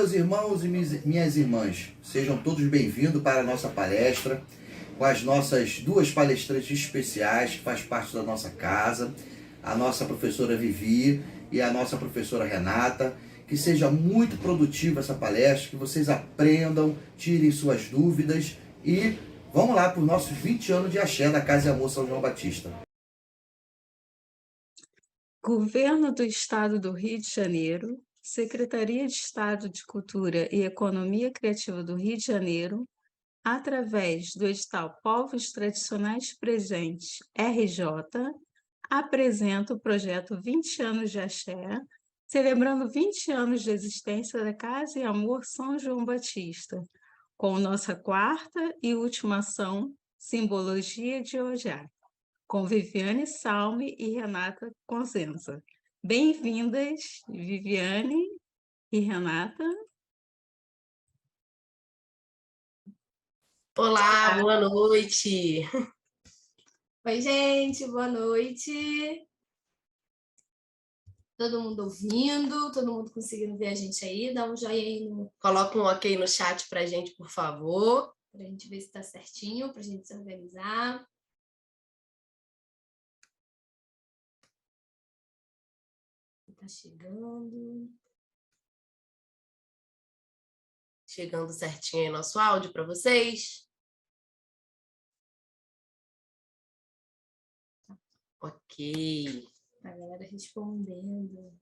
Meus irmãos e minhas irmãs, sejam todos bem-vindos para a nossa palestra, com as nossas duas palestrantes especiais, que faz parte da nossa casa, a nossa professora Vivi e a nossa professora Renata. Que seja muito produtiva essa palestra, que vocês aprendam, tirem suas dúvidas e vamos lá para os nossos 20 anos de axé da Casa e Amor São João Batista. Governo do Estado do Rio de Janeiro, Secretaria de Estado de Cultura e Economia Criativa do Rio de Janeiro, através do edital Povos Tradicionais Presentes RJ, apresenta o projeto 20 anos de axé, celebrando 20 anos de existência da Casa e Amor São João Batista, com nossa quarta e última ação, Simbologia de Ojá, com Viviane Salme e Renata Conzenza. Bem-vindas, Viviane e Renata. Olá, boa noite. Oi, gente, boa noite. Todo mundo ouvindo, todo mundo conseguindo ver a gente aí? Dá um joinha aí no... Coloca um ok no chat pra gente, por favor. Pra gente ver se tá certinho, pra gente se organizar. Tá chegando. Chegando certinho aí nosso áudio para vocês. Ok. A galera respondendo.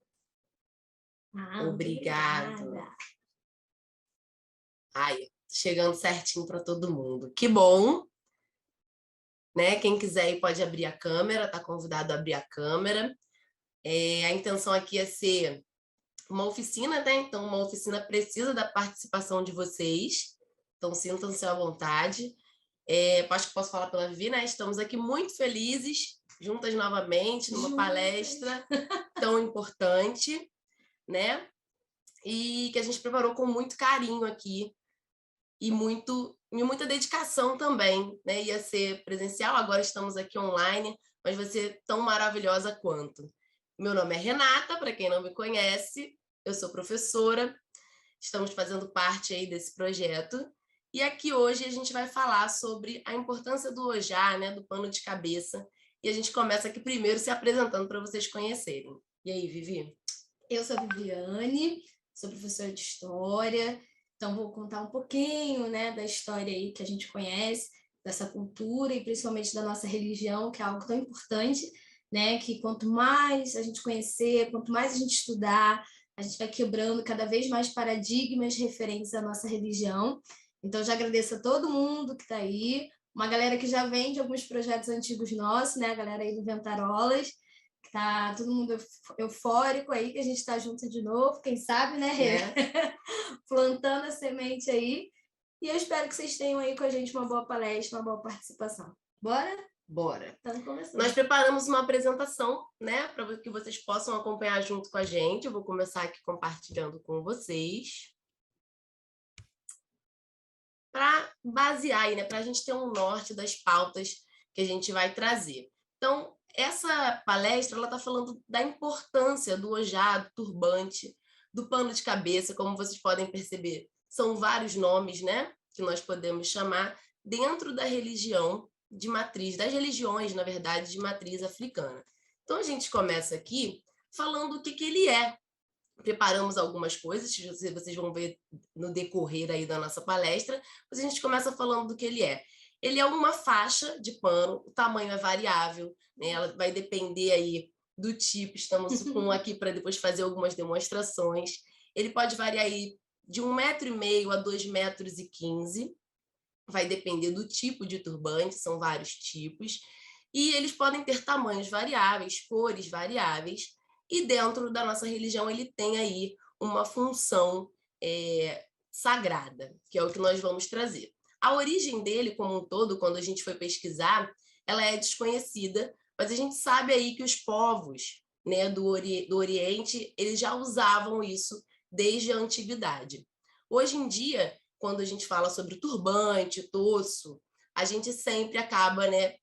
Obrigado. Obrigada. Ai, chegando certinho para todo mundo. Que bom. Né? Quem quiser aí pode abrir a câmera, tá convidado a abrir a câmera. A intenção aqui é ser uma oficina, né? Então, uma oficina precisa da participação de vocês. Então, sintam-se à vontade. Acho que posso falar pela Vivi, né? Estamos aqui muito felizes, juntas novamente, numa palestra tão importante, né? E que a gente preparou com muito carinho aqui e muita dedicação também, né? Ia ser presencial, agora estamos aqui online, mas vai ser tão maravilhosa quanto. Meu nome é Renata, para quem não me conhece, eu sou professora, estamos fazendo parte aí desse projeto, e aqui hoje a gente vai falar sobre a importância do Ojá, né, do pano de cabeça, e a gente começa aqui primeiro se apresentando para vocês conhecerem. E aí, Vivi? Eu sou a Viviane, sou professora de História, então vou contar um pouquinho, né, da história aí que a gente conhece, dessa cultura e principalmente da nossa religião, que é algo tão importante, né, que quanto mais a gente conhecer, quanto mais a gente estudar, a gente vai quebrando cada vez mais paradigmas referentes à nossa religião. Então, já agradeço a todo mundo que está aí, uma galera que já vem de alguns projetos antigos nossos, né, a galera aí do Ventarolas, que tá todo mundo eufórico aí, que a gente está junto de novo, quem sabe, né, plantando a semente aí. E eu espero que vocês tenham aí com a gente uma boa palestra, uma boa participação. Bora? Bora. Estamos começando. Nós preparamos uma apresentação, né, para que vocês possam acompanhar junto com a gente. Eu vou começar aqui compartilhando com vocês. Para basear aí, né, para a gente ter um norte das pautas que a gente vai trazer. Então, essa palestra, ela está falando da importância do ojá, do turbante, do pano de cabeça, como vocês podem perceber, são vários nomes, né, que nós podemos chamar dentro da religião de matriz, das religiões, na verdade, de matriz africana. Então, a gente começa aqui falando o que ele é. Preparamos algumas coisas, vocês vão ver no decorrer aí da nossa palestra, mas a gente começa falando do que ele é. Ele é uma faixa de pano, o tamanho é variável, né? Ela vai depender aí do tipo, estamos com um aqui para depois fazer algumas demonstrações. Ele pode variar aí de 1,5 m a 2,15 m, vai depender do tipo de turbante, são vários tipos, e eles podem ter tamanhos variáveis, cores variáveis, e dentro da nossa religião ele tem aí uma função sagrada, que é o que nós vamos trazer. A origem dele como um todo, quando a gente foi pesquisar, ela é desconhecida, mas a gente sabe aí que os povos, né, do Oriente, eles já usavam isso desde a antiguidade. Hoje em dia, quando a gente fala sobre turbante, tosso, a gente sempre acaba, né,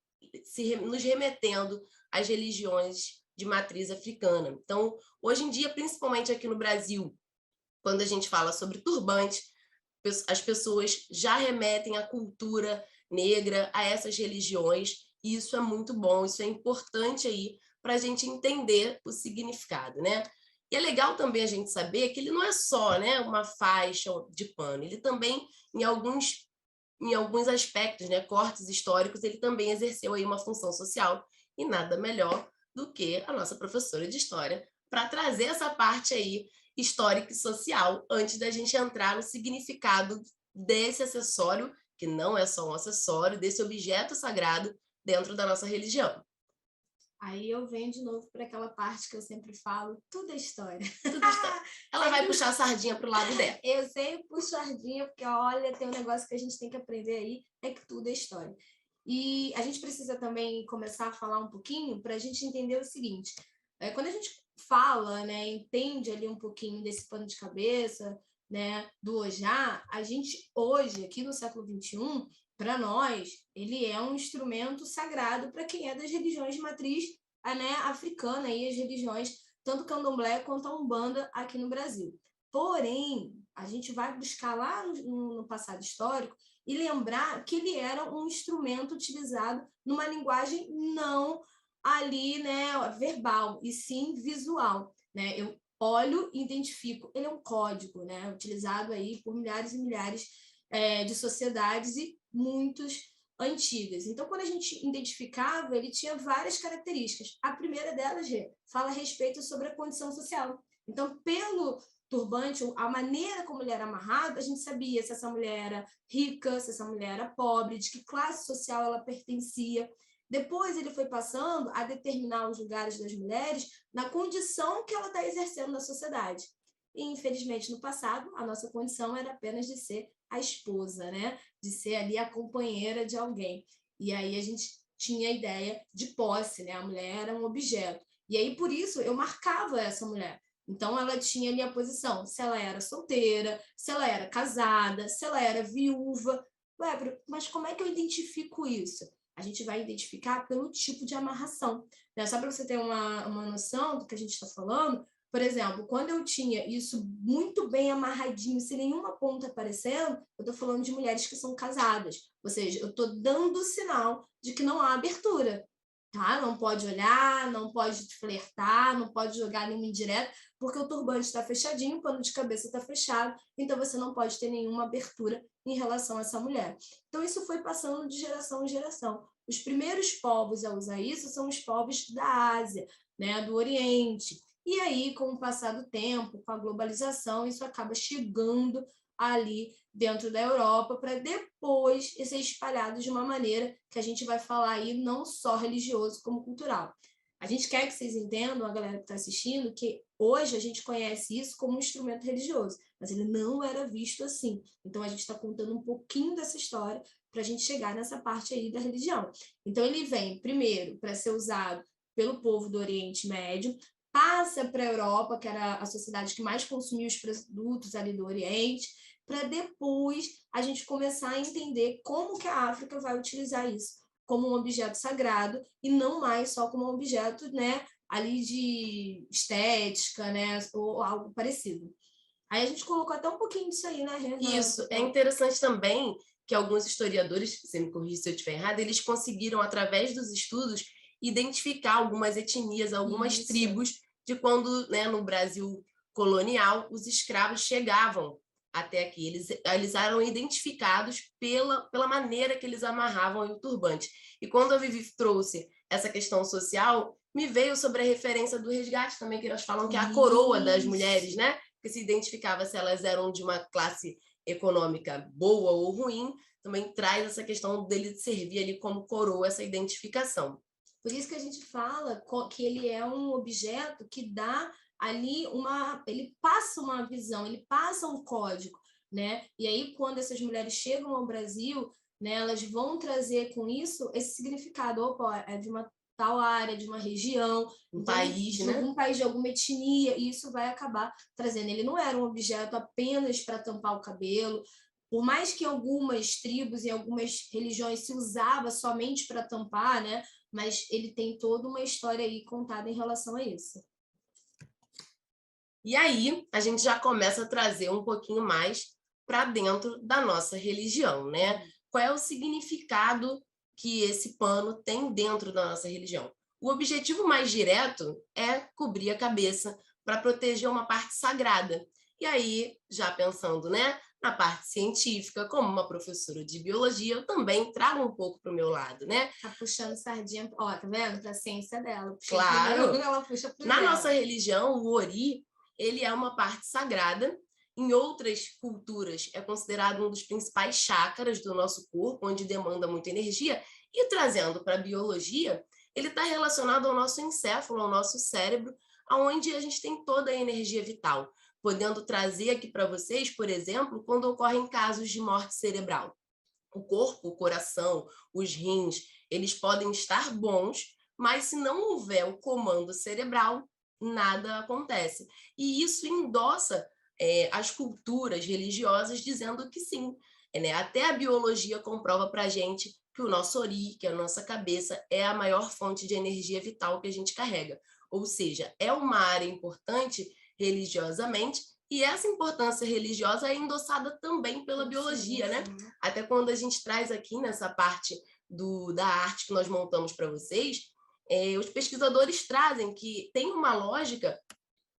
nos remetendo às religiões de matriz africana. Então, hoje em dia, principalmente aqui no Brasil, quando a gente fala sobre turbante, as pessoas já remetem à cultura negra, a essas religiões, e isso é muito bom, isso é importante aí para a gente entender o significado, né? E é legal também a gente saber que ele não é só, né, uma faixa de pano, ele também, em alguns aspectos, né, cortes históricos, ele também exerceu aí uma função social, e nada melhor do que a nossa professora de história para trazer essa parte aí histórica e social antes da gente entrar no significado desse acessório, que não é só um acessório, desse objeto sagrado dentro da nossa religião. Aí eu venho de novo para aquela parte que eu sempre falo, tudo é história. Tudo está... Ela vai puxar a sardinha para o lado dela. Eu sempre puxo sardinha, porque olha, tem um negócio que a gente tem que aprender aí, é que tudo é história. E a gente precisa também começar a falar um pouquinho para a gente entender o seguinte, quando a gente fala, né, entende ali um pouquinho desse pano de cabeça, né, do Ojá, a gente hoje, aqui no século XXI, para nós, ele é um instrumento sagrado para quem é das religiões de matriz, né, africana e as religiões, tanto candomblé quanto a Umbanda aqui no Brasil. Porém, a gente vai buscar lá no passado histórico e lembrar que ele era um instrumento utilizado numa linguagem não ali, né, verbal, e sim visual, né? Eu olho e identifico. Ele é um código, né, utilizado aí por milhares e milhares de sociedades e muitos antigas. Então, quando a gente identificava, ele tinha várias características. A primeira delas fala a respeito sobre a condição social. Então, pelo turbante, a maneira como ele era amarrado, a gente sabia se essa mulher era rica, se essa mulher era pobre, de que classe social ela pertencia. Depois ele foi passando a determinar os lugares das mulheres na condição que ela está exercendo na sociedade. E, infelizmente, no passado, a nossa condição era apenas de ser a esposa, né? De ser ali a companheira de alguém. E aí a gente tinha a ideia de posse, né? A mulher era um objeto. E aí, por isso, eu marcava essa mulher. Então, ela tinha ali a posição, se ela era solteira, se ela era casada, se ela era viúva. Ué, mas como é que eu identifico isso? A gente vai identificar pelo tipo de amarração, né? Só para você ter uma noção do que a gente está falando, por exemplo, quando eu tinha isso muito bem amarradinho, sem nenhuma ponta aparecendo, eu estou falando de mulheres que são casadas. Ou seja, eu estou dando sinal de que não há abertura. Tá? Não pode olhar, não pode flertar, não pode jogar nenhuma indireta, porque o turbante está fechadinho, o pano de cabeça está fechado, então você não pode ter nenhuma abertura em relação a essa mulher. Então, isso foi passando de geração em geração. Os primeiros povos a usar isso são os povos da Ásia, né, do Oriente. E aí, com o passar do tempo, com a globalização, isso acaba chegando ali dentro da Europa para depois ser espalhado de uma maneira que a gente vai falar aí não só religioso como cultural. A gente quer que vocês entendam, a galera que está assistindo, que hoje a gente conhece isso como um instrumento religioso, mas ele não era visto assim. Então a gente está contando um pouquinho dessa história para a gente chegar nessa parte aí da religião. Então ele vem primeiro para ser usado pelo povo do Oriente Médio, passa para a Europa, que era a sociedade que mais consumia os produtos ali do Oriente, para depois a gente começar a entender como que a África vai utilizar isso como um objeto sagrado e não mais só como um objeto, né, ali de estética, né, ou algo parecido. Aí a gente colocou até um pouquinho disso aí, né, Renata? Isso, é interessante também que alguns historiadores, você me corrija se eu estiver errado, eles conseguiram, através dos estudos, identificar algumas etnias, algumas tribos de quando, né, no Brasil colonial, os escravos chegavam até aqui. Eles eram identificados pela maneira que eles amarravam o turbante. E quando a Vivi trouxe essa questão social, me veio sobre a referência do resgate também, que elas falam que é a coroa das mulheres, né? Que se identificava se elas eram de uma classe econômica boa ou ruim, também traz essa questão dele servir ali como coroa, essa identificação. Por isso que a gente fala que ele é um objeto que dá ali ele passa uma visão, ele passa um código, né? E aí quando essas mulheres chegam ao Brasil, né, elas vão trazer com isso esse significado, opa, é de uma tal área, de uma região, país, de né? algum país, de alguma etnia, e isso vai acabar trazendo. Ele não era um objeto apenas para tampar o cabelo, por mais que algumas tribos e algumas religiões se usava somente para tampar, né? Mas ele tem toda uma história aí contada em relação a isso. E aí a gente já começa a trazer um pouquinho mais para dentro da nossa religião, né? Qual é o significado que esse pano tem dentro da nossa religião? O objetivo mais direto é cobrir a cabeça para proteger uma parte sagrada. E aí, já pensando, né, na parte científica, como uma professora de biologia, eu também trago um pouco para o meu lado, né? Tá puxando sardinha, ó, tá vendo? Pra ciência dela. Claro. Ela puxa pro Na dela. nossa religião, o ori, ele é uma parte sagrada. Em outras culturas, é considerado um dos principais chakras do nosso corpo, onde demanda muita energia. E trazendo para a biologia, ele está relacionado ao nosso encéfalo, ao nosso cérebro, onde a gente tem toda a energia vital. Podendo trazer aqui para vocês, por exemplo, quando ocorrem casos de morte cerebral. O corpo, o coração, os rins, eles podem estar bons, mas se não houver o comando cerebral, nada acontece. E isso endossa as culturas religiosas dizendo que sim. Né? Até a biologia comprova para a gente que o nosso ori, que a nossa cabeça, é a maior fonte de energia vital que a gente carrega. Ou seja, é uma área importante religiosamente, e essa importância religiosa é endossada também pela biologia, né? Até quando a gente traz aqui nessa parte da arte que nós montamos para vocês, os pesquisadores trazem que tem uma lógica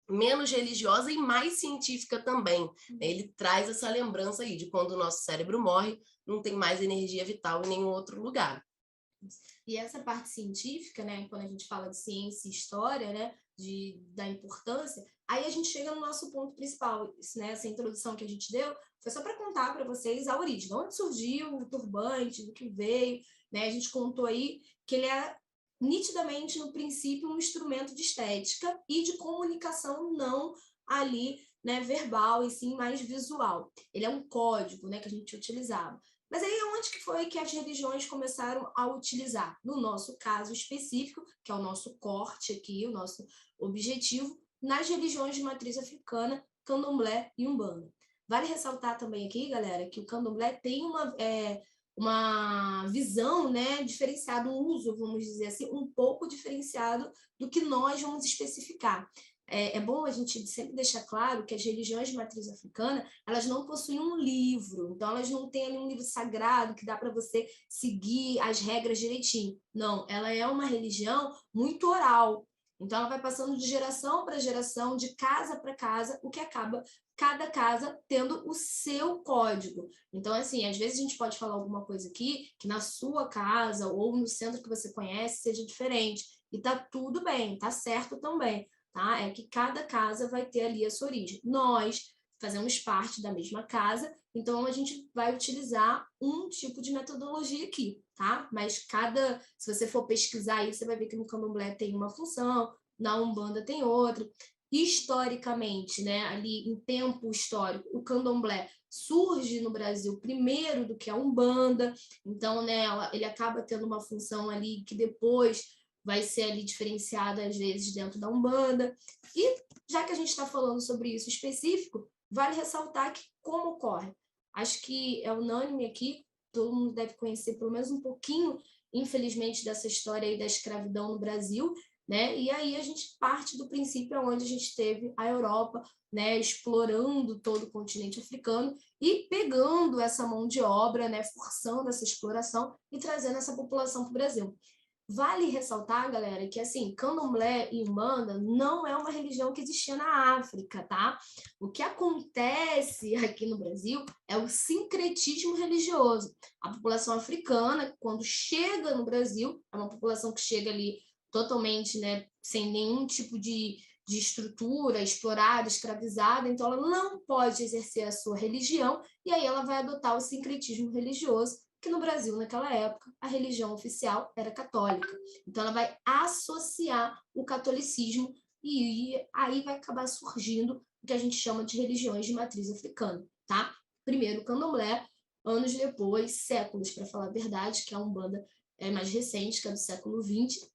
menos religiosa e mais científica também. Ele traz essa lembrança aí de quando o nosso cérebro morre, não tem mais energia vital em nenhum outro lugar. E essa parte científica, né, quando a gente fala de ciência e história, né, da importância, aí a gente chega no nosso ponto principal, né, essa introdução que a gente deu foi só para contar para vocês a origem, de onde surgiu o turbante, do que veio, né, a gente contou aí que ele é nitidamente, no princípio, um instrumento de estética e de comunicação não ali, né, verbal e sim mais visual. Ele é um código, né, que a gente utilizava. Mas aí onde que foi que as religiões começaram a utilizar? No nosso caso específico, que é o nosso corte aqui, o nosso objetivo, nas religiões de matriz africana, candomblé e umbanda. Vale ressaltar também aqui, galera, que o candomblé tem uma visão, né, diferenciada, um uso, vamos dizer assim, um pouco diferenciado do que nós vamos especificar. É bom a gente sempre deixar claro que as religiões de matriz africana, elas não possuem um livro, então elas não têm ali um livro sagrado que dá para você seguir as regras direitinho. Não, ela é uma religião muito oral, então ela vai passando de geração para geração, de casa para casa, o que acaba cada casa tendo o seu código. Então, assim, às vezes a gente pode falar alguma coisa aqui que na sua casa ou no centro que você conhece seja diferente, e tá tudo bem, tá certo também. Tá? É que cada casa vai ter ali a sua origem. Nós fazemos parte da mesma casa, então a gente vai utilizar um tipo de metodologia aqui, tá? Mas se você for pesquisar aí, você vai ver que no candomblé tem uma função, na umbanda tem outra. Historicamente, né, ali em tempo histórico, o candomblé surge no Brasil primeiro do que a umbanda, então, né, ele acaba tendo uma função ali que depois vai ser ali diferenciada às vezes dentro da umbanda. E já que a gente está falando sobre isso específico, vale ressaltar que como ocorre. Acho que é unânime aqui, todo mundo deve conhecer pelo menos um pouquinho, infelizmente, dessa história aí da escravidão no Brasil, né? E aí a gente parte do princípio onde a gente teve a Europa, né, explorando todo o continente africano e pegando essa mão de obra, né, forçando essa exploração e trazendo essa população para o Brasil. Vale ressaltar, galera, que assim, candomblé e umbanda não é uma religião que existia na África, tá? O que acontece aqui no Brasil é o sincretismo religioso. A população africana, quando chega no Brasil, é uma população que chega ali totalmente, né, sem nenhum tipo de estrutura, explorada, escravizada, então ela não pode exercer a sua religião, e aí ela vai adotar o sincretismo religioso, que no Brasil, naquela época, a religião oficial era católica. Então, ela vai associar o catolicismo e aí vai acabar surgindo o que a gente chama de religiões de matriz africana, tá? Primeiro o candomblé, anos depois, séculos, para falar a verdade, que a umbanda é mais recente, que é do século XX,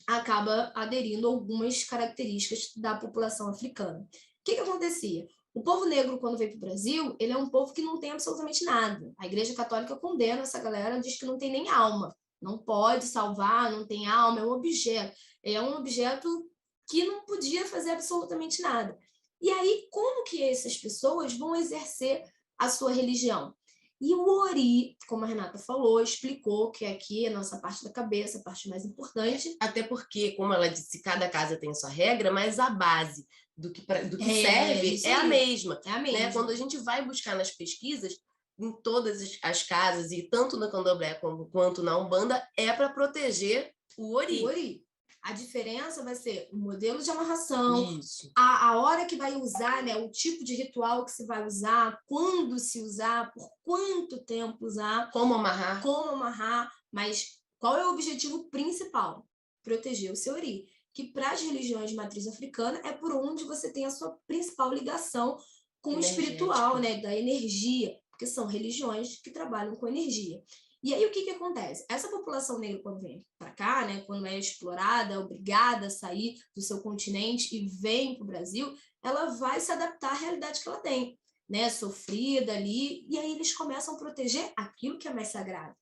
acaba aderindo a algumas características da população africana. O que acontecia? O povo negro, quando veio para o Brasil, ele é um povo que não tem absolutamente nada. A Igreja Católica condena essa galera, diz que não tem nem alma. Não pode salvar, não tem alma, é um objeto. É um objeto que não podia fazer absolutamente nada. E aí, como que essas pessoas vão exercer a sua religião? E o Ori, como a Renata falou, explicou que aqui é a nossa parte da cabeça, a parte mais importante. Até porque, como ela disse, cada casa tem sua regra, mas a base do que serve é a mesma. É a mesma. Né? Quando a gente vai buscar nas pesquisas, em todas as casas, e tanto na Candomblé quanto na Umbanda, é para proteger o Ori. O Ori. A diferença vai ser o modelo de amarração, Isso. a hora que vai usar, né, o tipo de ritual que se vai usar, quando se usar, por quanto tempo usar, como amarrar, mas qual é o objetivo principal? Proteger o seu Ori, que para as religiões de matriz africana é por onde você tem a sua principal ligação com o espiritual, né, da energia, porque são religiões que trabalham com energia. E aí o que acontece? Essa população negra, quando vem para cá, né, quando é explorada, obrigada a sair do seu continente e vem para o Brasil, ela vai se adaptar à realidade que ela tem, né, sofrida ali, e aí eles começam a proteger aquilo que é mais sagrado.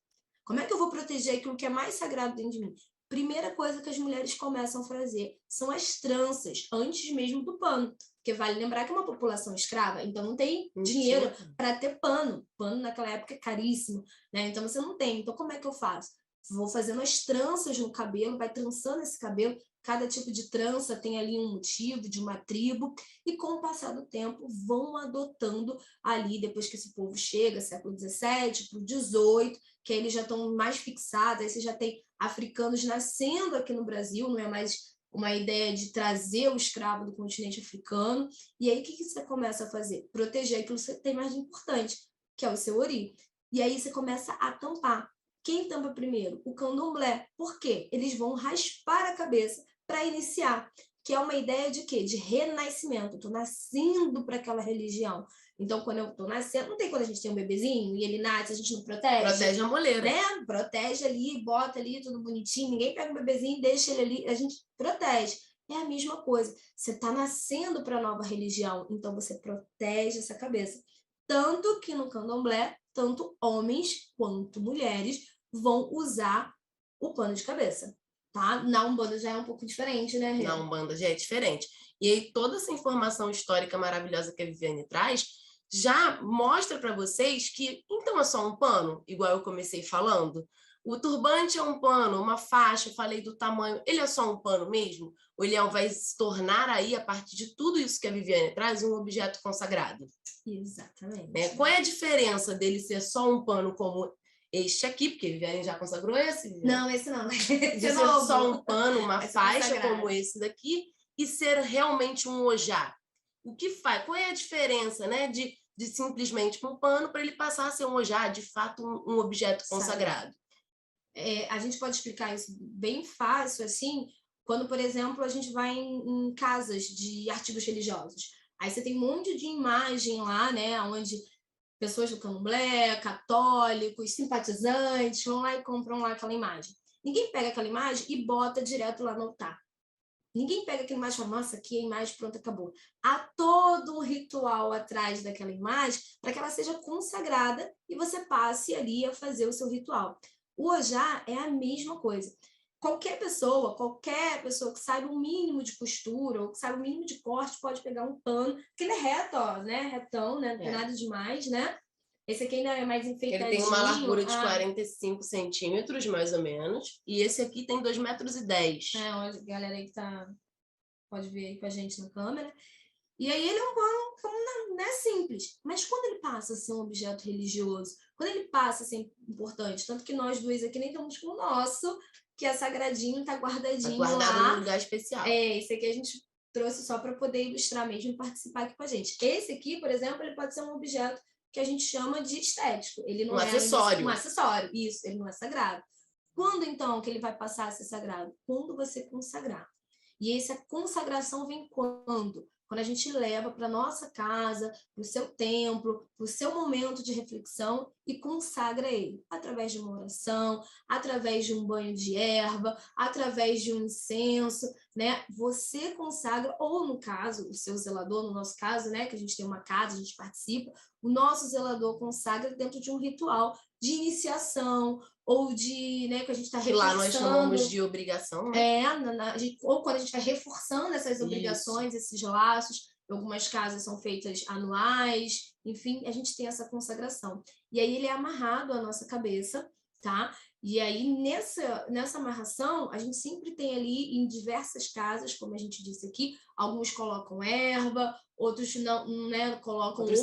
Como é que eu vou proteger aquilo que é mais sagrado dentro de mim? Primeira coisa que as mulheres começam a fazer são as tranças, antes mesmo do pano. Porque vale lembrar que é uma população escrava, então não tem dinheiro para ter pano. Pano naquela época é caríssimo, né? Então você não tem. Então como é que eu faço? Vou fazendo as tranças no cabelo, vai trançando esse cabelo. Cada tipo de trança tem ali um motivo, de uma tribo, e com o passar do tempo vão adotando ali, depois que esse povo chega, século XVII, para o XVIII, que aí eles já estão mais fixados, aí você já tem africanos nascendo aqui no Brasil, não é mais uma ideia de trazer o escravo do continente africano. E aí o que você começa a fazer? Proteger aquilo que você tem mais de importante, que é o seu Ori. E aí você começa a tampar. Quem tampa primeiro? O candomblé. Por quê? Eles vão raspar a cabeça para iniciar, que é uma ideia de quê? De renascimento. Estou nascendo para aquela religião. Então, quando eu estou nascendo, não tem quando a gente tem um bebezinho e ele nasce, a gente não protege? Protege a moleira. Né? Protege ali, bota ali, tudo bonitinho, ninguém pega o bebezinho e deixa ele ali, a gente protege. É a mesma coisa. Você está nascendo para a nova religião, então você protege essa cabeça. Tanto que no candomblé, tanto homens quanto mulheres vão usar o pano de cabeça. Tá? Na Umbanda já é um pouco diferente, né, Rê? Na Umbanda já é diferente. E aí toda essa informação histórica maravilhosa que a Viviane traz já mostra para vocês que então é só um pano, igual eu comecei falando. O turbante é um pano, uma faixa, eu falei do tamanho, ele é só um pano mesmo? Ou ele vai se tornar aí, a partir de tudo isso que a Viviane traz, um objeto consagrado? Exatamente. Né? Qual é a diferença dele ser só um pano como este aqui, porque a Viviane já consagrou esse? Viviane? Não, esse não. De ser só um pano, uma faixa como esse daqui, e ser realmente um ojá. O que faz? Qual é a diferença, né, de simplesmente um pano para ele passar a ser um ojá, de fato um objeto consagrado? A gente pode explicar isso bem fácil, assim, quando, por exemplo, a gente vai em casas de artigos religiosos. Aí você tem um monte de imagem lá, né, onde pessoas do candomblé, católicos, simpatizantes, vão lá e compram lá aquela imagem. Ninguém pega aquela imagem e bota direto lá no altar. Ninguém pega aquela imagem e fala, nossa, aqui é a imagem, pronto, acabou. Há todo um ritual atrás daquela imagem para que ela seja consagrada e você passe ali a fazer o seu ritual. O ojá é a mesma coisa. Qualquer pessoa que saiba o mínimo de costura ou que saiba o mínimo de corte pode pegar um pano, que ele é reto, ó, né? Retão, né? Não tem nada demais, né? Esse aqui ainda é mais enfeitadinho. Ele tem uma largura de 45 centímetros, mais ou menos. E esse aqui tem 2,10 metros. A galera aí que pode ver aí com a gente na câmera. E aí ele é um pano, não é simples. Mas quando ele passa a ser um objeto religioso, quando ele passa a ser importante, tanto que nós dois aqui nem estamos com o nosso, que é sagradinho, tá guardadinho lá. Guardado num lugar especial. Esse aqui a gente trouxe só para poder ilustrar mesmo e participar aqui com a gente. Esse aqui, por exemplo, ele pode ser um objeto que a gente chama de estético. Ele não é acessório. Um acessório, isso, ele não é sagrado. Quando, então, que ele vai passar a ser sagrado? Quando você consagrar. E essa consagração vem quando? Quando a gente leva para a nossa casa, para o seu templo, para o seu momento de reflexão e consagra ele. Através de uma oração, através de um banho de erva, através de um incenso, né? Você consagra, ou no caso, o seu zelador, no nosso caso, né? Que a gente tem uma casa, a gente participa, o nosso zelador consagra dentro de um ritual de iniciação, ou de, né, que a gente está reforçando. Que lá nós chamamos de obrigação, né? Ou quando a gente vai reforçando essas obrigações, esses laços, algumas casas são feitas anuais, enfim, a gente tem essa consagração. E aí ele é amarrado à nossa cabeça, tá? E aí nessa amarração, a gente sempre tem ali em diversas casas, como a gente disse aqui, alguns colocam erva, outros não, né, colocam outras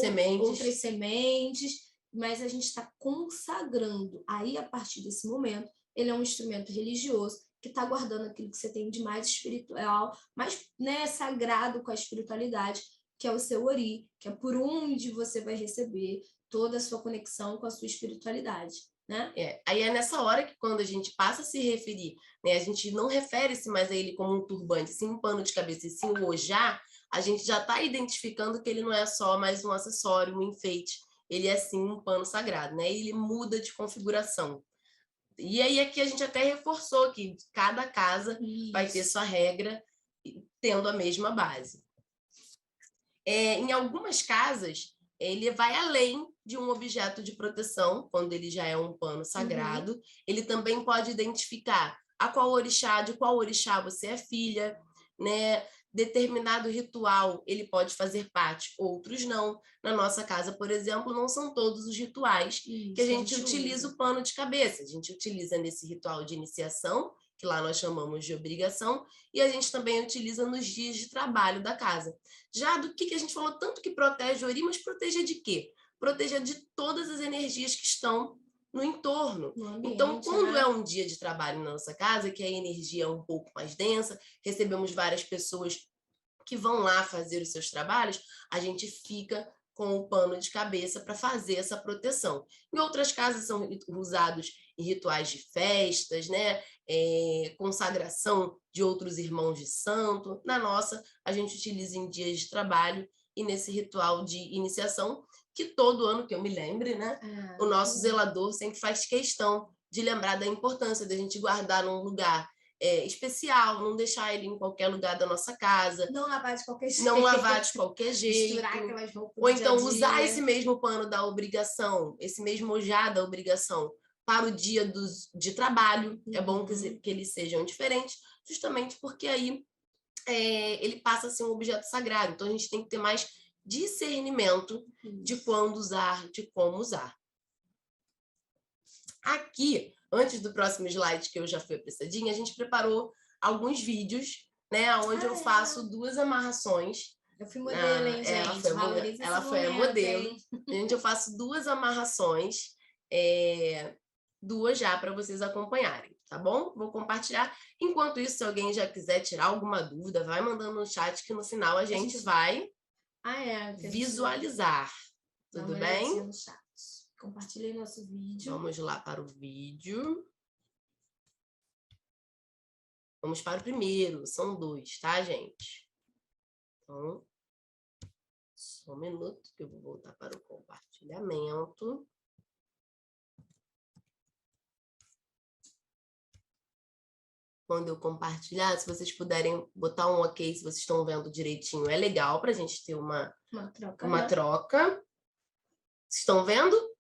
sementes, mas a gente está consagrando. Aí, a partir desse momento, ele é um instrumento religioso que está guardando aquilo que você tem de mais espiritual, mais, né, sagrado com a espiritualidade, que é o seu ori, que é por onde você vai receber toda a sua conexão com a sua espiritualidade. Né? Aí é nessa hora que quando a gente passa a se referir, né, a gente não refere-se mais a ele como um turbante, sim um pano de cabeça, e sim o ojá, a gente já está identificando que ele não é só mais um acessório, um enfeite, ele é sim um pano sagrado, né? Ele muda de configuração. E aí aqui a gente até reforçou que cada casa vai ter sua regra, tendo a mesma base. Em algumas casas, ele vai além de um objeto de proteção, quando ele já é um pano sagrado. Ele também pode identificar de qual orixá você é filha, né? Determinado ritual ele pode fazer parte, outros não. Na nossa casa, por exemplo, não são todos os rituais que a gente utiliza o pano de cabeça. A gente utiliza nesse ritual de iniciação, que lá nós chamamos de obrigação, e a gente também utiliza nos dias de trabalho da casa. Já do que a gente falou tanto que protege o ori, mas proteger de quê? Proteger de todas as energias que estão no entorno. Então, quando é um dia de trabalho na nossa casa, que a energia é um pouco mais densa, recebemos várias pessoas que vão lá fazer os seus trabalhos, a gente fica com o pano de cabeça para fazer essa proteção. Em outras casas são usados em rituais de festas, né? Consagração de outros irmãos de santo. Na nossa, a gente utiliza em dias de trabalho e nesse ritual de iniciação, que todo ano que eu me lembre, né? O nosso zelador sempre faz questão de lembrar da importância da gente guardar num lugar especial, não deixar ele em qualquer lugar da nossa casa. Não lavar de qualquer jeito. Não lavar de qualquer jeito. Misturar aquelas roupas ou então usar esse mesmo pano da obrigação, esse mesmo ojá da obrigação, para o dia de trabalho. É bom que eles sejam diferentes, justamente porque aí ele passa a ser um objeto sagrado. Então, a gente tem que ter mais discernimento de quando usar, de como usar. Aqui, antes do próximo slide, que eu já fui apressadinha, a gente preparou alguns vídeos, né, onde eu faço 2 amarrações. Eu fui modelo, hein, gente? Ela foi a modelo. Gente, eu faço 2 amarrações, 2 já para vocês acompanharem, tá bom? Vou compartilhar. Enquanto isso, se alguém já quiser tirar alguma dúvida, vai mandando no chat que no final a gente vai visualizar. Tudo bem? Compartilhei nosso vídeo. Vamos lá para o vídeo. Vamos para o primeiro. São 2, tá, gente? Então, só um minuto que eu vou voltar para o compartilhamento. Quando eu compartilhar, se vocês puderem botar um ok, se vocês estão vendo direitinho, é legal para a gente ter uma troca. Vocês estão vendo?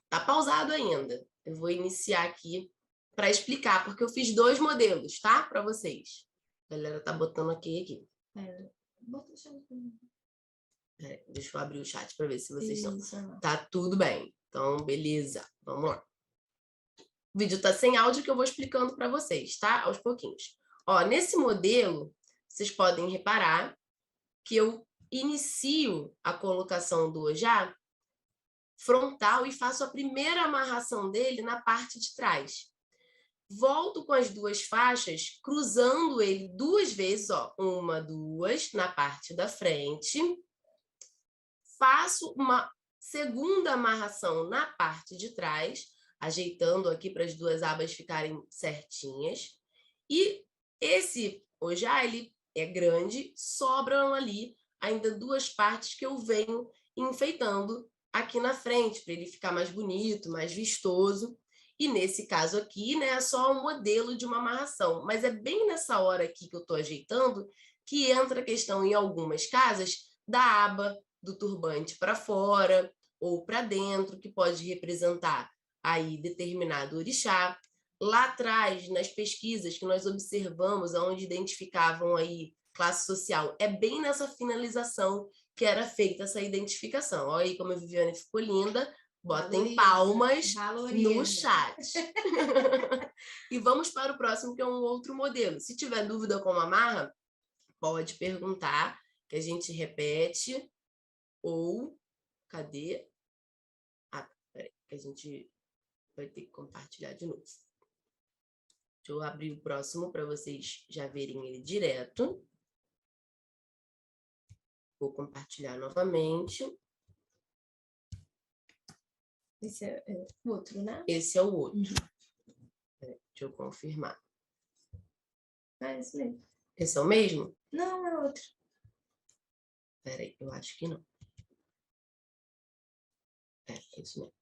Tá pausado ainda. Eu vou iniciar aqui para explicar, porque eu fiz 2 modelos, tá? Para vocês. A galera tá botando aqui. Deixa eu abrir o chat para ver se vocês estão. Tá tudo bem. Então, beleza. Vamos lá. O vídeo tá sem áudio que eu vou explicando para vocês, tá? Aos pouquinhos. Ó, nesse modelo, vocês podem reparar que eu inicio a colocação do ojá frontal e faço a primeira amarração dele na parte de trás. Volto com as 2 faixas, cruzando ele 2 vezes, ó, 1, 2, na parte da frente. Faço uma segunda amarração na parte de trás, ajeitando aqui para as 2 abas ficarem certinhas. E esse ojá, ele é grande, sobram ali ainda 2 partes que eu venho enfeitando aqui na frente, para ele ficar mais bonito, mais vistoso. E nesse caso aqui, né, é só um modelo de uma amarração. Mas é bem nessa hora aqui que eu estou ajeitando que entra a questão, em algumas casas, da aba do turbante para fora ou para dentro, que pode representar aí determinado orixá. Lá atrás, nas pesquisas que nós observamos, onde identificavam aí classe social. É bem nessa finalização que era feita essa identificação. Olha aí como a Viviane ficou linda. Botem palmas no chat. E vamos para o próximo, que é um outro modelo. Se tiver dúvida como amarra, pode perguntar, que a gente repete. Ou, cadê? Ah, peraí, que a gente vai ter que compartilhar de novo. Deixa eu abrir o próximo para vocês já verem ele direto. Vou compartilhar novamente. Esse é o outro, né? Esse é o outro. Deixa eu confirmar. É esse mesmo. Esse é o mesmo? Não, é outro. Peraí, eu acho que não. É isso mesmo.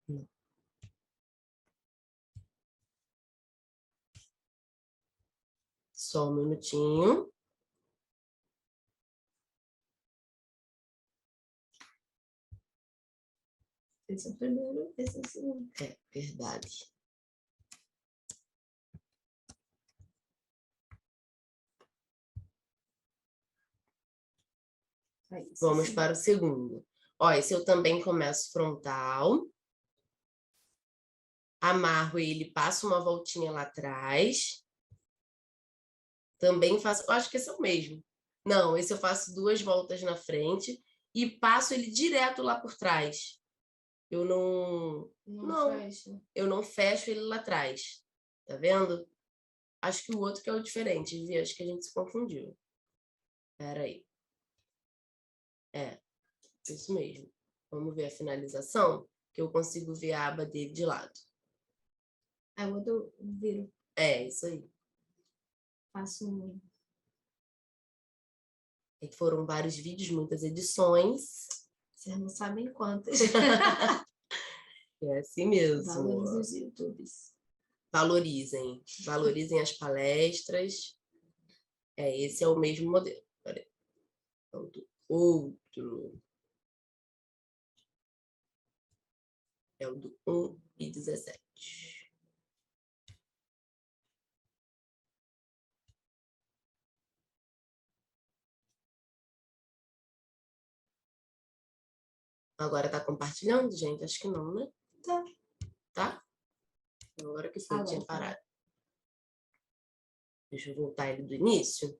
Não. Só um minutinho. Esse é o primeiro, esse é o segundo. É verdade. Aí, Vamos para o segundo. Ó, esse eu também começo frontal. Amarro ele, passo uma voltinha lá atrás. Também faço... Eu acho que esse é o mesmo. Não, esse eu faço 2 voltas na frente e passo ele direto lá por trás. Eu eu não fecho ele lá atrás. Tá vendo? Acho que o outro que é o diferente, viu? Acho que a gente se confundiu. Espera aí. É, isso mesmo. Vamos ver a finalização, que eu consigo ver a aba dele de lado. Aí o outro viro. É, isso aí. Faço um. É que foram vários vídeos, muitas edições. Vocês não sabem quantas. É assim mesmo. Valorizem os YouTubes. Valorizem. Valorizem as palestras. Esse é o mesmo modelo. Peraí. É o do outro. É o do 1:17. Agora tá compartilhando, gente? Acho que não, né? Tá. Tá? Agora que foi, tinha parado. Deixa eu voltar ele do início.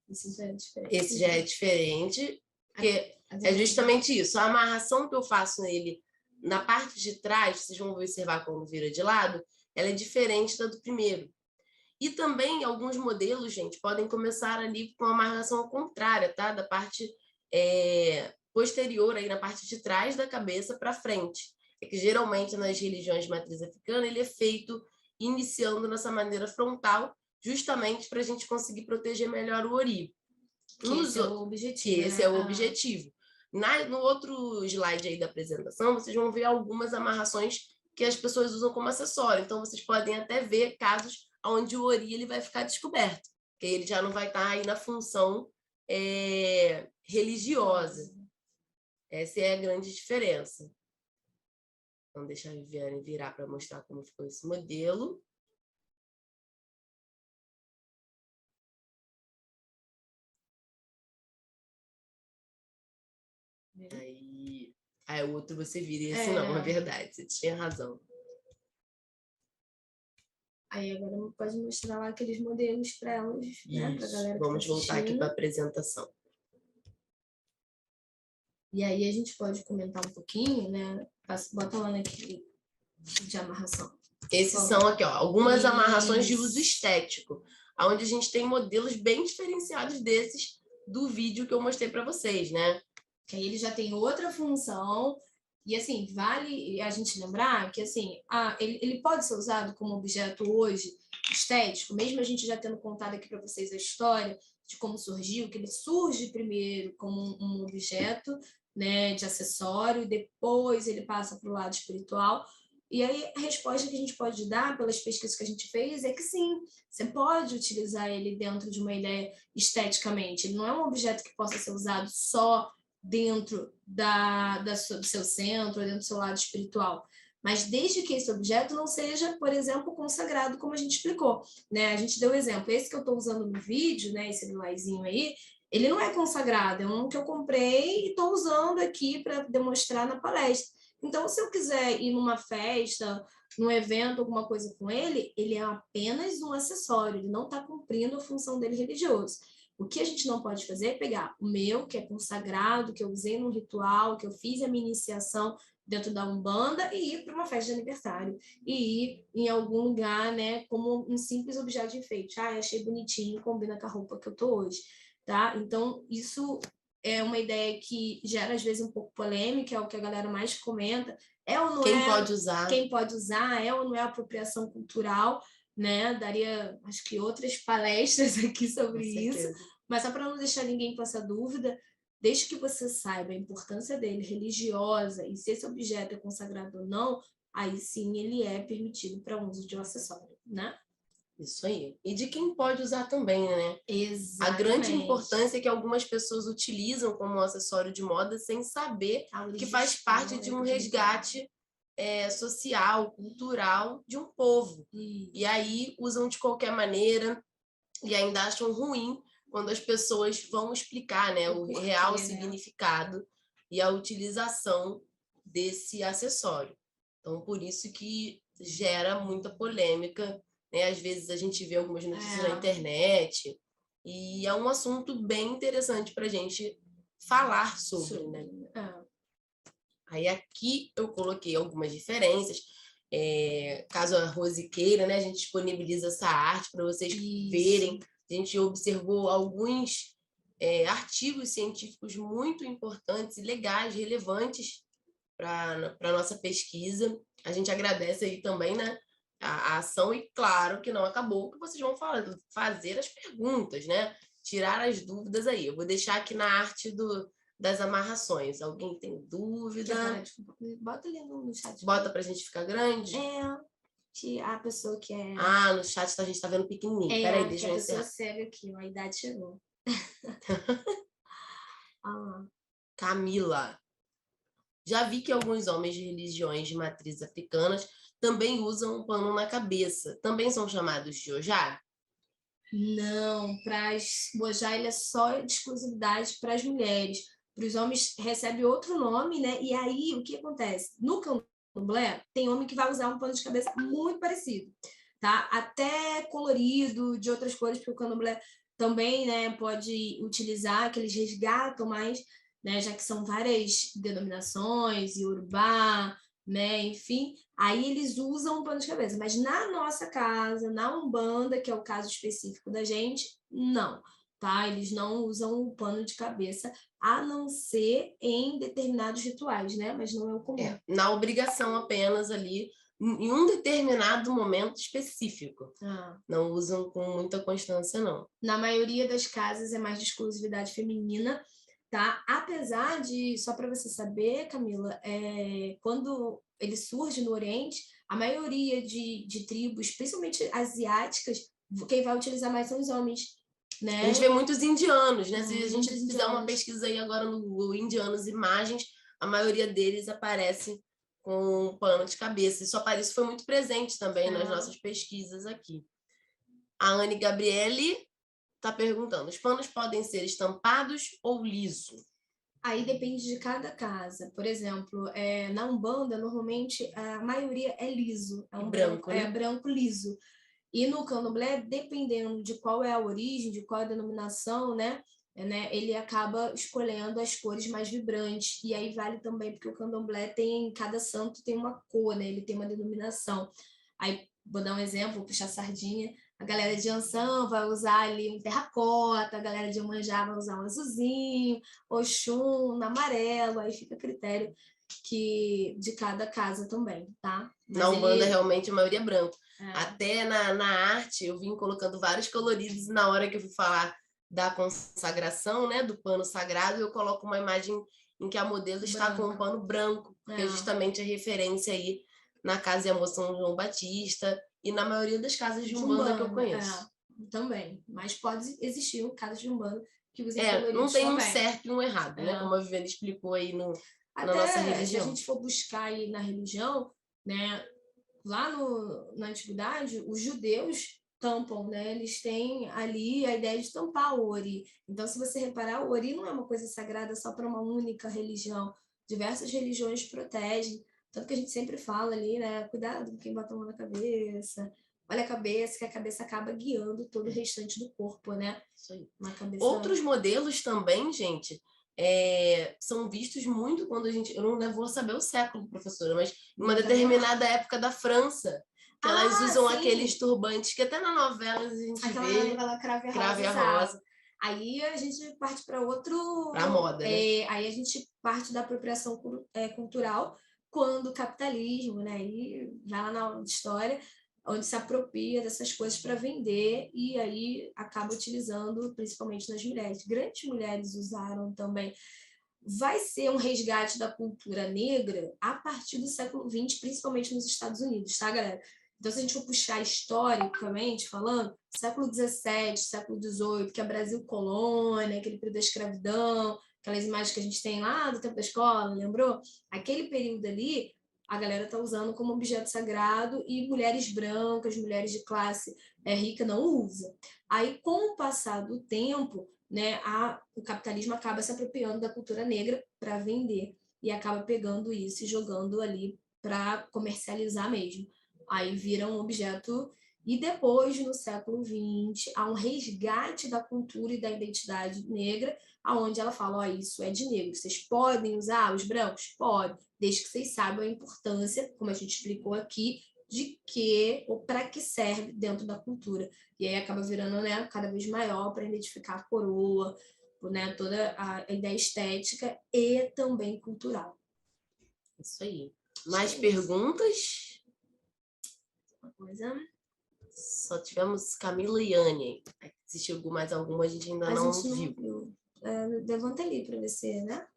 Esse já é diferente. Esse já é diferente, porque é justamente isso. A amarração que eu faço nele na parte de trás, vocês vão observar quando vira de lado, ela é diferente da do primeiro. E também alguns modelos, gente, podem começar ali com a amarração contrária, tá? Da parte posterior, aí na parte de trás da cabeça para frente. É que geralmente nas religiões de matriz africana ele é feito iniciando nessa maneira frontal, justamente para a gente conseguir proteger melhor o ori. Esse é o objetivo. Esse é o objetivo. No outro slide aí da apresentação, vocês vão ver algumas amarrações que as pessoas usam como acessório. Então, vocês podem até ver casos onde o ori ele vai ficar descoberto, porque ele já não vai estar aí na função religiosa. Essa é a grande diferença. Então, deixa a Viviane virar para mostrar como ficou esse modelo. Aí o outro você vira e esse não, é verdade, você tinha razão. Aí agora pode mostrar lá aqueles modelos para elas, né? Pra galera. Vamos voltar aqui para a apresentação. E aí a gente pode comentar um pouquinho, né? Bota lá naquele de amarração. Esses são aqui, ó, algumas amarrações de uso estético, onde a gente tem modelos bem diferenciados desses do vídeo que eu mostrei para vocês, né? Que aí ele já tem outra função. E, assim, vale a gente lembrar que, assim, ele pode ser usado como objeto hoje estético, mesmo a gente já tendo contado aqui para vocês a história de como surgiu, que ele surge primeiro como um objeto, né, de acessório, e depois ele passa para o lado espiritual. E aí a resposta que a gente pode dar pelas pesquisas que a gente fez é que sim, você pode utilizar ele dentro de uma ideia esteticamente. Ele não é um objeto que possa ser usado só dentro do seu centro, dentro do seu lado espiritual. Mas desde que esse objeto não seja, por exemplo, consagrado, como a gente explicou, né? A gente deu exemplo, esse que eu estou usando no vídeo, né? Esse lilazinho aí, ele não é consagrado, é um que eu comprei e estou usando aqui para demonstrar na palestra. Então, se eu quiser ir numa festa, num evento, alguma coisa com ele, ele é apenas um acessório, ele não está cumprindo a função dele religioso. O que a gente não pode fazer é pegar o meu, que é consagrado, que eu usei num ritual, que eu fiz a minha iniciação dentro da Umbanda, e ir para uma festa de aniversário, e ir em algum lugar, né, como um simples objeto de enfeite. Ah, achei bonitinho, combina com a roupa que eu tô hoje, tá? Então, isso é uma ideia que gera, às vezes, um pouco polêmica, é o que a galera mais comenta. É ou não Quem é? pode usar? Quem pode usar? É ou não é apropriação cultural? Né? Daria, acho que, outras palestras aqui sobre isso. Mas só para não deixar ninguém com essa dúvida, desde que você saiba a importância dele, religiosa, e se esse objeto é consagrado ou não, aí sim ele é permitido para uso de um acessório, né? Isso aí. E de quem pode usar também, né? Exatamente. A grande importância é que algumas pessoas utilizam como um acessório de moda sem saber que faz parte de um resgate social, cultural de um povo. E aí usam de qualquer maneira e ainda acham ruim quando as pessoas vão explicar, né, o real significado e a utilização desse acessório. Então, por isso que gera muita polêmica, né? Às vezes a gente vê algumas notícias na internet e é um assunto bem interessante para a gente falar sobre, né? Aí aqui eu coloquei algumas diferenças. Caso a Rose queira, né, a gente disponibiliza essa arte para vocês verem. A gente observou alguns artigos científicos muito importantes e legais, relevantes para a nossa pesquisa. A gente agradece aí também, né, a ação e claro que não acabou, que vocês vão fazer as perguntas, né? Tirar as dúvidas aí. Eu vou deixar aqui na arte das amarrações. Alguém tem dúvida? Bota ali no chat. Bota pra gente ficar grande? A pessoa que é... Ah, no chat a gente tá vendo pequenininho. Peraí, deixa eu encerrar. A pessoa cega aqui, a idade chegou. Camila. Já vi que alguns homens de religiões de matrizes africanas também usam um pano na cabeça. Também são chamados de ojá? Não, o ojá ele é só de exclusividade para as mulheres. Para os homens recebe outro nome, né? E aí o que acontece? No candomblé tem homem que vai usar um pano de cabeça muito parecido, tá? Até colorido, de outras cores, porque o candomblé também, né, pode utilizar, que eles resgatam mais, né, já que são várias denominações, Yorubá, né, enfim, aí eles usam um pano de cabeça, mas na nossa casa, na Umbanda, que é o caso específico da gente, não, tá? Eles não usam o pano de cabeça, a não ser em determinados rituais, né, mas não é o comum. Na obrigação apenas ali, em um determinado momento específico. Não usam com muita constância, não. Na maioria das casas é mais de exclusividade feminina, tá? Apesar de, só para você saber, Camila, quando ele surge no Oriente, a maioria de tribos, principalmente asiáticas, quem vai utilizar mais são os homens, né? A gente vê muitos indianos, né? Se a gente fizer uma pesquisa aí agora no Google, indianos, imagens, a maioria deles aparece com um pano de cabeça. Isso foi muito presente também nas nossas pesquisas aqui. A Anne Gabriele está perguntando, os panos podem ser estampados ou lisos? Aí depende de cada casa. Por exemplo, na Umbanda, normalmente, a maioria é liso. É branco, né? É branco liso. E no candomblé, dependendo de qual é a origem, de qual é a denominação, né, ele acaba escolhendo as cores mais vibrantes. E aí vale também, porque o candomblé cada santo tem uma cor, né? Ele tem uma denominação. Aí, vou dar um exemplo, vou puxar a sardinha. A galera de Ançã vai usar ali um terracota, a galera de Iemanjá vai usar um azulzinho, Oxum, um amarelo, aí fica a critério de cada casa também, tá? Mas na Umbanda, realmente, a maioria é branco. Até na arte, eu vim colocando vários coloridos, e na hora que eu fui falar da consagração, né, do pano sagrado, eu coloco uma imagem em que a modelo está com um pano branco, porque é justamente a referência aí na Casa e Amor São João Batista e na maioria das casas de Umbanda que eu conheço. Também, mas pode existir casas de Umbanda que usem Não coloridos tem um também. certo e um errado, né? Como a Viviane explicou aí na Até, nossa religião. se a gente for buscar aí na religião, né, lá na antiguidade, os judeus tampam, né? Eles têm ali a ideia de tampar o Ori. Então, se você reparar, o Ori não é uma coisa sagrada só para uma única religião. Diversas religiões protegem. Tanto que a gente sempre fala ali, né? Cuidado com quem bota a mão na cabeça. Olha a cabeça, que a cabeça acaba guiando todo o restante do corpo, né? Isso aí. Uma cabeça... Outros modelos também, gente, são vistos muito quando a gente... Eu não vou saber o século, professora, mas em uma determinada época da França, que elas usam aqueles turbantes que até na novela a gente vê. Aquela crave a rosa. Aí a gente parte para outro... Para a moda, né? Aí a gente parte da apropriação cultural quando o capitalismo, né? Aí vai lá na história, onde se apropria dessas coisas para vender e aí acaba utilizando principalmente nas mulheres. Grandes mulheres usaram também. Vai ser um resgate da cultura negra a partir do século XX, principalmente nos Estados Unidos, tá, galera? Então, se a gente for puxar historicamente falando, século XVII, século XVIII, que é Brasil colônia, aquele período da escravidão, aquelas imagens que a gente tem lá do tempo da escola, lembrou? Aquele período ali, a galera está usando como objeto sagrado e mulheres brancas, mulheres de classe rica não usam. Aí, com o passar do tempo, né, o capitalismo acaba se apropriando da cultura negra para vender e acaba pegando isso e jogando ali para comercializar mesmo. Aí vira um objeto, e depois, no século XX, há um resgate da cultura e da identidade negra, aonde ela fala, isso é de negro, vocês podem usar os brancos? Podem, desde que vocês saibam a importância, como a gente explicou aqui, de que ou para que serve dentro da cultura. E aí acaba virando, né, cada vez maior para identificar a coroa, né, toda a ideia estética e também cultural. Isso aí. Mais perguntas? Coisa. Só tivemos Camila e Anne. Se mais alguma, a gente ainda não viu. Levanta ali para ver se, né?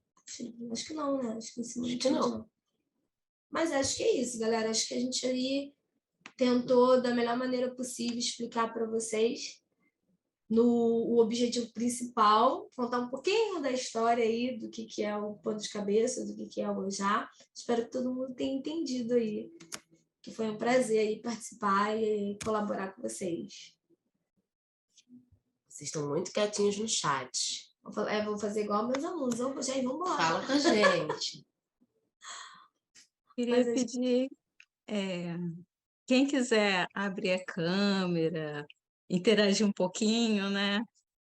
Acho que não, né? Acho que não. Mas acho que é isso, galera. Acho que a gente ali tentou, da melhor maneira possível, explicar para vocês o objetivo principal, contar um pouquinho da história aí, do que é o pano de cabeça, do que é o Ojá. Espero que todo mundo tenha entendido aí. Que foi um prazer aí participar e colaborar com vocês. Vocês estão muito quietinhos no chat. Vou fazer igual meus alunos. Gente, vamos embora. Fala com a gente. Queria pedir, quem quiser abrir a câmera, interagir um pouquinho, né?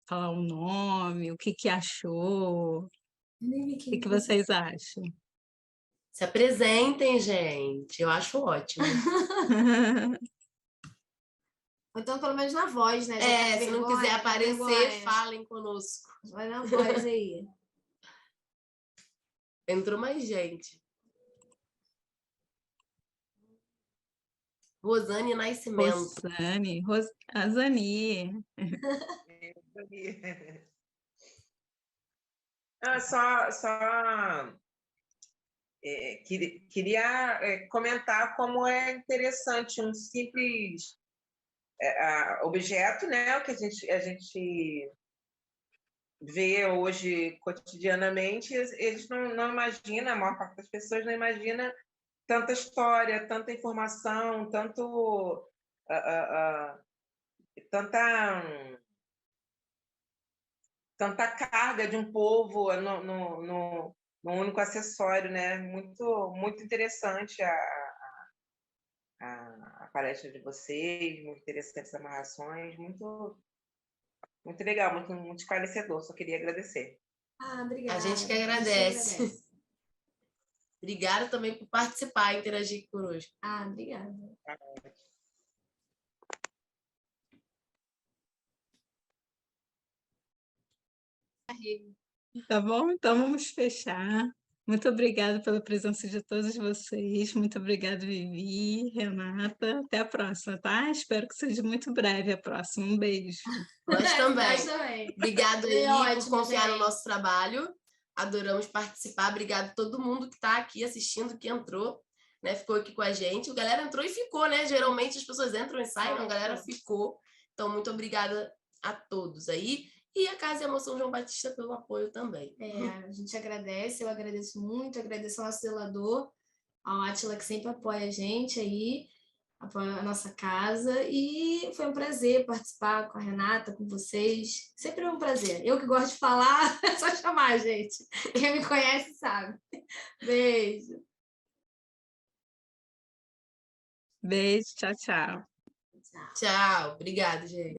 Falar o nome, o que achou, o que vocês acham? Se apresentem, gente. Eu acho ótimo. Então, pelo menos na voz, né? Se não quiser aparecer, falem conosco. Vai na voz aí. Entrou mais gente. Rosane Nascimento. Rosane. Queria comentar como é interessante um simples objeto, né, que a gente vê hoje cotidianamente. Eles não imaginam, a maior parte das pessoas não imagina tanta história, tanta informação, tanta carga de um povo no único acessório, né? Muito, muito interessante a palestra de vocês, muito interessante as amarrações, muito, muito legal, muito, muito esclarecedor. Só queria agradecer. Obrigada. A gente que agradece. Obrigada também por participar e interagir conosco. Obrigada. Tá bom? Então vamos fechar. Muito obrigada pela presença de todos vocês. Muito obrigada, Vivi, Renata. Até a próxima, tá? Espero que seja muito breve a próxima. Um beijo. Nós também. Obrigada aí por confiar no nosso trabalho. Adoramos participar. Obrigado a todo mundo que está aqui assistindo, que entrou. né? Ficou aqui com a gente. A galera entrou e ficou, né? Geralmente as pessoas entram e saem, não, a galera ficou. Então, muito obrigada a todos aí. E a Casa e Emoção João Batista pelo apoio também. A gente agradece, eu agradeço muito, agradeço ao nosso zelador, ao Átila, que sempre apoia a gente aí, apoia a nossa casa, e foi um prazer participar com a Renata, com vocês, sempre é um prazer. Eu que gosto de falar, é só chamar, gente. Quem me conhece sabe. Beijo. Beijo, tchau, tchau. Tchau, obrigada, gente.